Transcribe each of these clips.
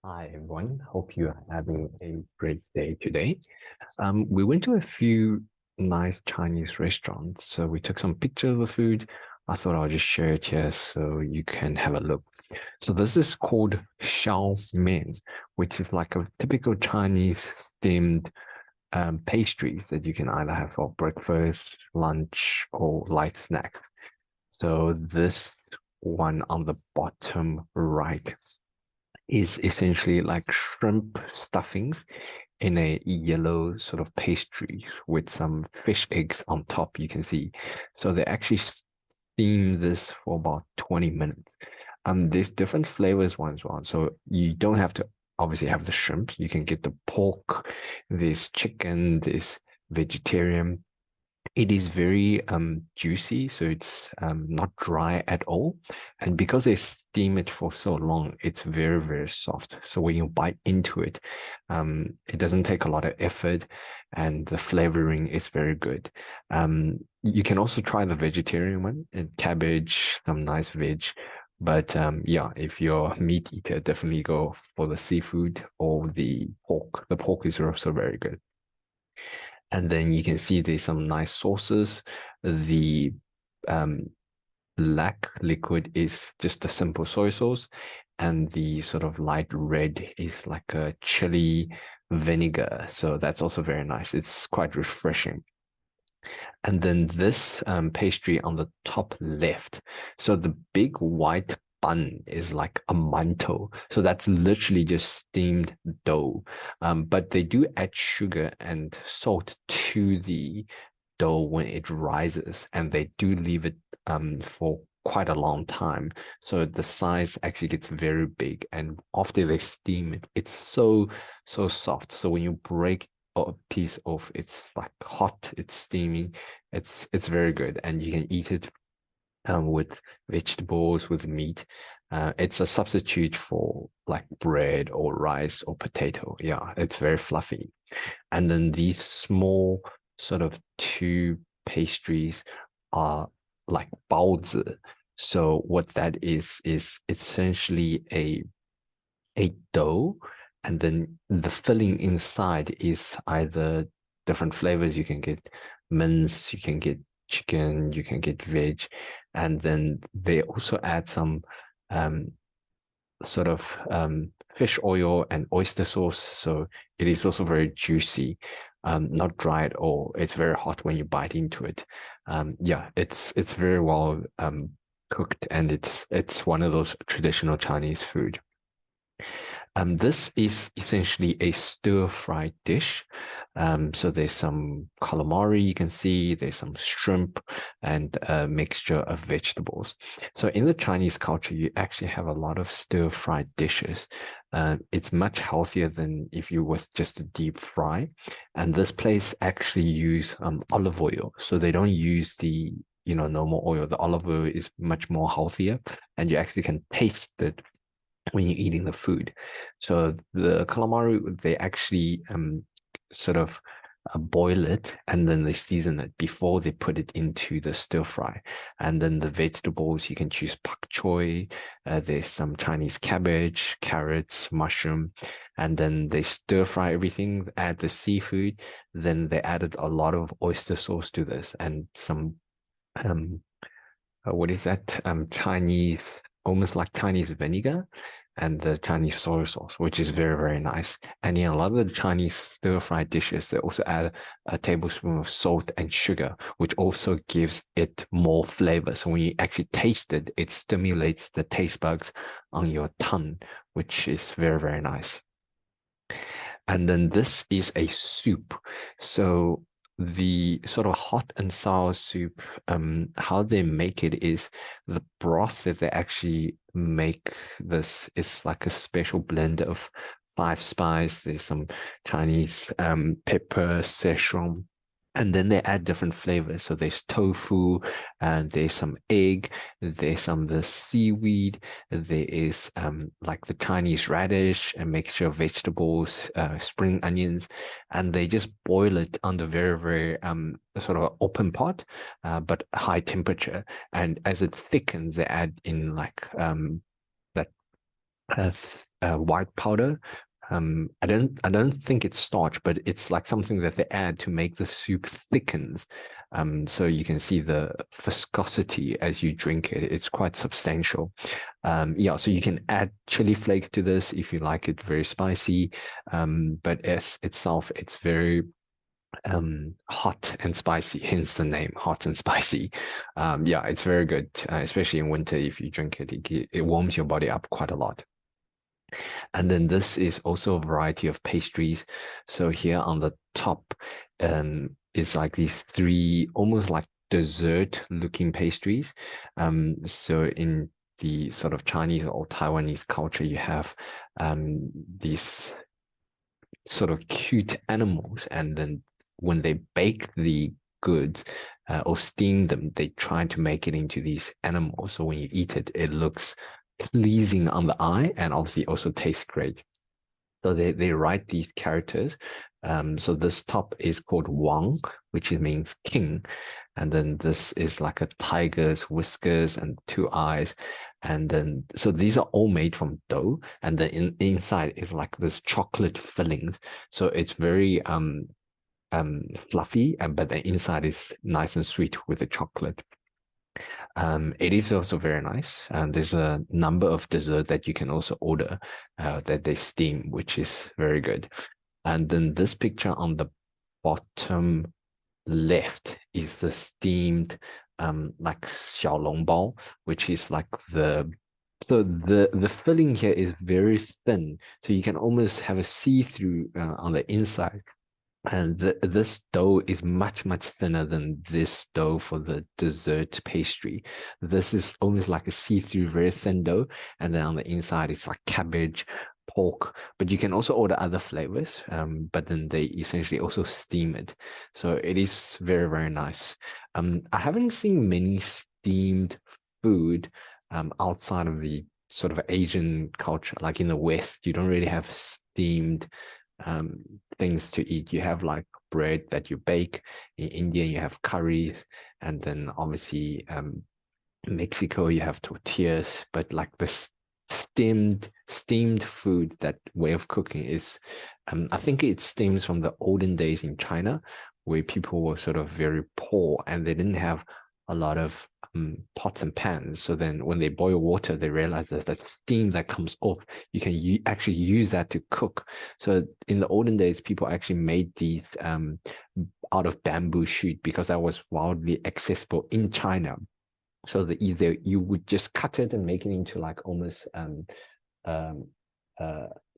Hi everyone, hope you are having a great day today. We went to a few nice Chinese restaurants, so we took some pictures of the food. I thought I'll just share it here so you can have a look. So this is called xiao mian, which is like a typical Chinese steamed pastries that you can either have for breakfast, lunch, or light snack. So this one on the bottom right is essentially like shrimp stuffings in a yellow sort of pastry with some fish eggs on top, you can see. So they actually steam this for about 20 minutes. There's different flavors ones one. So you don't have to obviously have the shrimp. You can get the pork, there's chicken, there's vegetarian. It is very juicy, so it's not dry at all. And because they steam it for so long, it's very, very soft. So when you bite into it, it doesn't take a lot of effort and the flavoring is very good. You can also try the vegetarian one and cabbage, some nice veg. But yeah, if you're a meat eater, definitely go for the seafood or the pork. The pork is also very good. And then you can see there's some nice sauces. The um, black liquid is just a simple soy sauce, and the sort of light red is like a chili vinegar. So that's also very nice. It's quite refreshing. And then this pastry on the top left. So the big white bun is like a mantou. So that's literally just steamed dough. But they do add sugar and salt to the dough when it rises, and they do leave it for quite a long time. So the size actually gets very big, and after they steam it, it's so soft. So when you break a piece off, it's like hot, it's steaming, it's very good, and you can eat it with vegetables, with meat. It's a substitute for like bread or rice or potato. Yeah, it's very fluffy. And then these small sort of two pastries are like baozi. So what that is essentially a dough, and then the filling inside is either different flavors. You can get mince, you can get chicken, you can get veg, and then they also add some um, sort of fish oil and oyster sauce. So it is also very juicy, not dry at all. It's very hot when you bite into it. Yeah, it's very well cooked, and it's one of those traditional Chinese food. This is essentially a stir-fried dish. So there's some calamari you can see, there's some shrimp, and a mixture of vegetables. So in the Chinese culture, you actually have a lot of stir-fried dishes. It's much healthier than if you was just to deep fry. And this place actually use olive oil, so they don't use the normal oil. The olive oil is much more healthier, and you actually can taste it when you're eating the food. So the calamari, they actually sort of boil it, and then they season it before they put it into the stir fry. And then the vegetables, you can choose pak choy. There's some Chinese cabbage, carrots, mushroom, and then they stir fry everything, add the seafood. Then they added a lot of oyster sauce to this and some um, what is that? Chinese, almost like Chinese vinegar and the Chinese soy sauce, which is very, very nice. And in a lot of the Chinese stir-fried dishes, they also add a tablespoon of salt and sugar, which also gives it more flavor. So when you actually taste it, it stimulates the taste buds on your tongue, which is very, very nice. And then this is a soup. So the sort of hot and sour soup, how they make it is the broth that they actually make this is like a special blend of five spice. There's some Chinese pepper, Szechuan, and then they add different flavors. So there's tofu, and there's some egg, there's some the seaweed, there is like the Chinese radish, a mixture of vegetables, spring onions, and they just boil it under very, very sort of open pot, but high temperature. And as it thickens, they add in like that white powder. I don't think it's starch, but it's like something that they add to make the soup thickens. So you can see the viscosity as you drink it. It's quite substantial. Yeah, so you can add chili flakes to this if you like it very spicy. But as itself, it's very hot and spicy, hence the name hot and spicy. Yeah, it's very good, especially in winter. If you drink it, it warms your body up quite a lot. And then this is also a variety of pastries. So here on the top is like these three almost like dessert looking pastries. So in the sort of Chinese or Taiwanese culture, you have these sort of cute animals, and then when they bake the goods or steam them, they try to make it into these animals. So when you eat it, it looks pleasing on the eye and obviously also tastes great. So they write these characters. So this top is called Wang, which means king. And then this is like a tiger's whiskers and two eyes. And then, so these are all made from dough. And then inside is like this chocolate fillings. So it's very fluffy, but the inside is nice and sweet with the chocolate. It is also very nice. And there's a number of desserts that you can also order that they steam, which is very good. And then this picture on the bottom left is the steamed like 小笼包, which is like the filling here is very thin, so you can almost have a see-through on the inside. And this dough is much, much thinner than this dough for the dessert pastry. This is almost like a see-through, very thin dough. And then on the inside, it's like cabbage, pork. But you can also order other flavors. But then they essentially also steam it. So it is very, very nice. I haven't seen many steamed food outside of the sort of Asian culture. Like in the West, you don't really have steamed things to eat. You have like bread that you bake. In India, you have curries, and then obviously Mexico, you have tortillas. But like the steamed food, that way of cooking is, I think it stems from the olden days in China, where people were sort of very poor and they didn't have a lot of pots and pans. So then when they boil water, they realize there's that steam that comes off. You can actually use that to cook. So in the olden days, people actually made these out of bamboo shoot because that was wildly accessible in China. So that either you would just cut it and make it into like almost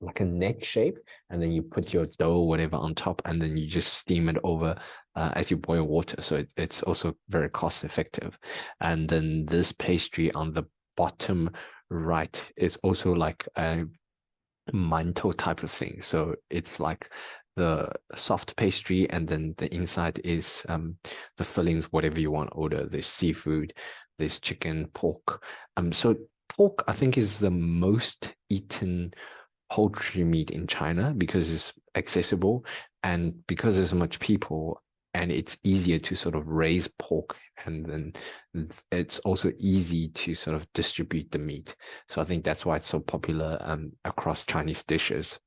like a neck shape, and then you put your dough or whatever on top, and then you just steam it over as you boil water. So it's also very cost effective. And then this pastry on the bottom right is also like a mantou type of thing. So it's like the soft pastry, and then the inside is the fillings, whatever you want to order. There's seafood, there's chicken, pork. So pork, I think, is the most eaten poultry meat in China because it's accessible, and because there's so much people, and it's easier to sort of raise pork, and then it's also easy to sort of distribute the meat. So I think that's why it's so popular across Chinese dishes.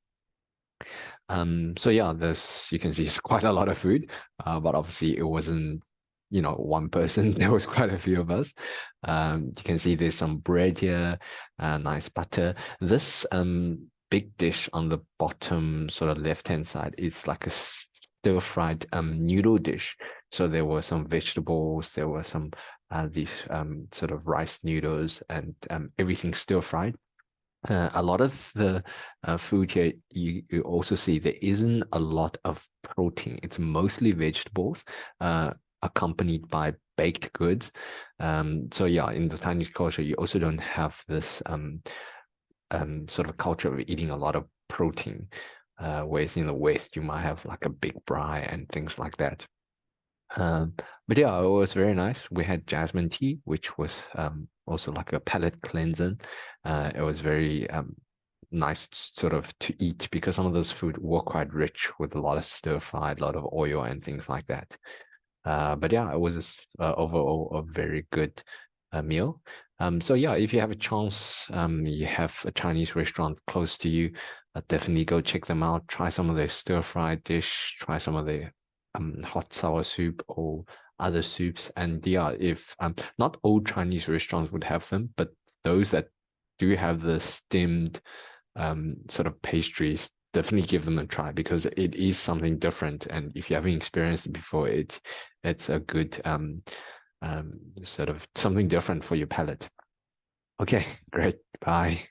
So yeah, there's, you can see it's quite a lot of food, but obviously it wasn't, one person. There was quite a few of us. You can see there's some bread here, nice butter. This big dish on the bottom sort of left-hand side is like a stir-fried noodle dish. So there were some vegetables, there were some these sort of rice noodles, and everything stir-fried. A lot of the food here, you also see there isn't a lot of protein. It's mostly vegetables, accompanied by baked goods. So yeah, in the Chinese culture, you also don't have this sort of culture of eating a lot of protein. Whereas in the West, you might have like a big braai and things like that. But yeah, it was very nice. We had jasmine tea, which was also like a palate cleanser. It was very nice sort of to eat because some of this food were quite rich with a lot of stir fried, a lot of oil and things like that. But yeah, it was overall a very good meal. So yeah, if you have a chance, you have a Chinese restaurant close to you, definitely go check them out. Try some of their stir-fried dish, try some of their hot sour soup or other soups. And yeah, if not all Chinese restaurants would have them, but those that do have the steamed sort of pastries, definitely give them a try because it is something different. And if you haven't experienced it before, it's a good sort of something different for your palate. Okay, great. Bye.